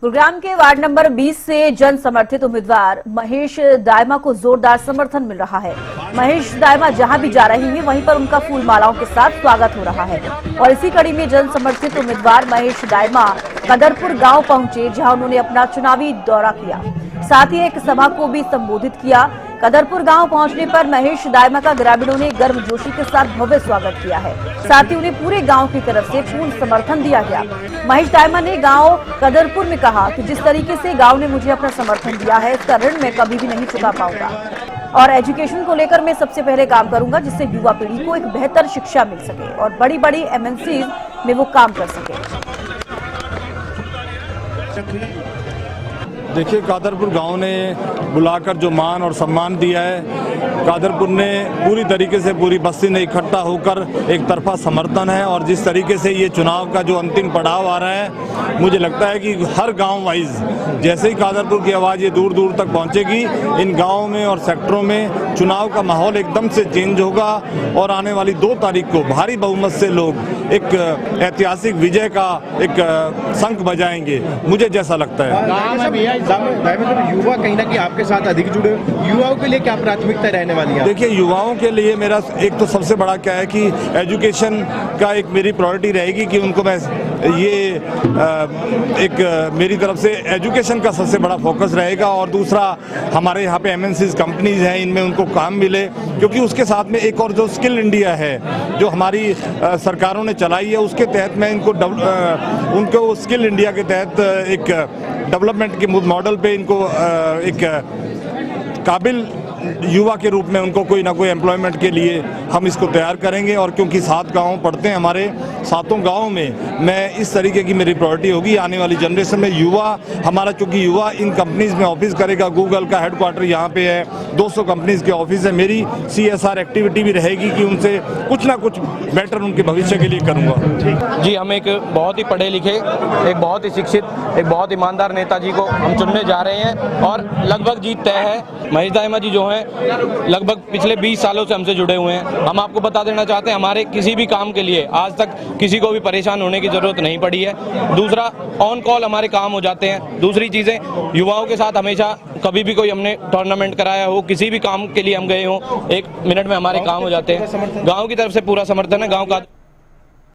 गुरुग्राम के ward number 20 से जन समर्थित उम्मीदवार महेश दायमा को जोरदार समर्थन मिल रहा है। महेश दायमा जहां भी जा रही हैं, वहीं पर उनका फूल मालाओं के साथ स्वागत हो रहा है। और इसी कड़ी में जन समर्थित उम्मीदवार महेश दायमा कदरपुर गांव पहुंचे, जहां उन्होंने अपना चुनावी दौरा किया। साथ ही एक सभा को भी संबोधित किया। कदरपुर गांव पहुंचने पर महेश दायमा का ग्रामीणों ने गर्मजोशी के साथ भव्य स्वागत किया है। साथ ही उन्हें पूरे गांव की तरफ से पूर्ण समर्थन दिया गया। महेश दायमा ने गांव कदरपुर में कहा कि जिस तरीके से गांव ने मुझे अपना समर्थन दिया है, इसका ऋण मैं कभी भी नहीं चुका पाऊंगा। और एजुकेशन को लेकर मैं सबसे पहले काम करूंगा, जिससे युवा पीढ़ी को एक बेहतर शिक्षा मिल सके और बड़ी बड़ी एमएनसीज में वो काम कर सके। देखिए, कादरपुर गांव ने बुलाकर जो मान और सम्मान दिया है, कादरपुर ने पूरी तरीके से पूरी बस्ती ने इकट्ठा होकर एक तरफा समर्थन है। और जिस तरीके से ये चुनाव का जो अंतिम पड़ाव आ रहा है, मुझे लगता है कि हर गांव वाइज जैसे ही कादरपुर की आवाज़ ये दूर दूर तक पहुंचेगी, इन गाँव में और सेक्टरों में चुनाव का माहौल एकदम से चेंज होगा। और आने वाली 2 तारीख को भारी बहुमत से लोग एक ऐतिहासिक विजय का एक शंख बजाएंगे, मुझे जैसा लगता है। युवा कहीं ना कहीं आपके साथ अधिक जुड़े, युवाओं के लिए क्या प्राथमिकता रहने वाली है? देखिए, युवाओं के लिए मेरा एक तो सबसे बड़ा क्या है कि एजुकेशन का एक मेरी प्रायोरिटी रहेगी कि उनको मैं एक मेरी तरफ से एजुकेशन का सबसे बड़ा फोकस रहेगा। और दूसरा, हमारे यहाँ पे एमएनसीज कंपनीज हैं, इनमें उनको काम मिले, क्योंकि उसके साथ में एक और जो स्किल इंडिया है जो हमारी सरकारों ने चलाई है, उसके तहत मैं उनको स्किल इंडिया के तहत एक डेवलपमेंट के मॉडल पे इनको एक काबिल युवा के रूप में उनको कोई ना कोई एम्प्लॉयमेंट के लिए हम इसको तैयार करेंगे। और क्योंकि 7 गांव पड़ते हैं हमारे, 7 गांवों में मैं इस तरीके की मेरी प्रायोरिटी होगी। आने वाली जनरेशन में युवा हमारा, चूंकि युवा इन कंपनीज में ऑफिस करेगा, गूगल का हेडक्वार्टर यहाँ पे है, 200 कंपनीज के ऑफिस है, मेरी CSR एक्टिविटी भी रहेगी कि उनसे कुछ ना कुछ बेटर उनके भविष्य के लिए करूँगा। जी, हम एक बहुत ही पढ़े लिखे, एक बहुत ही शिक्षित, एक बहुत ईमानदार नेताजी को हम चुनने जा रहे हैं और लगभग जीत तय है। महेश दायमा जी जो हैं लगभग पिछले 20 सालों से हमसे जुड़े हुए हैं। हम आपको बता देना चाहते हैं, हमारे किसी भी काम के लिए आज तक किसी को भी परेशान होने की जरूरत नहीं पड़ी है। दूसरा, ऑन कॉल हमारे काम हो जाते हैं। दूसरी चीज़ें, युवाओं के साथ हमेशा कभी भी कोई हमने टूर्नामेंट कराया हो, किसी भी काम के लिए हम गए हों, 1 मिनट में हमारे काम हो जाते हैं। गाँव की तरफ से पूरा समर्थन है। गाँव का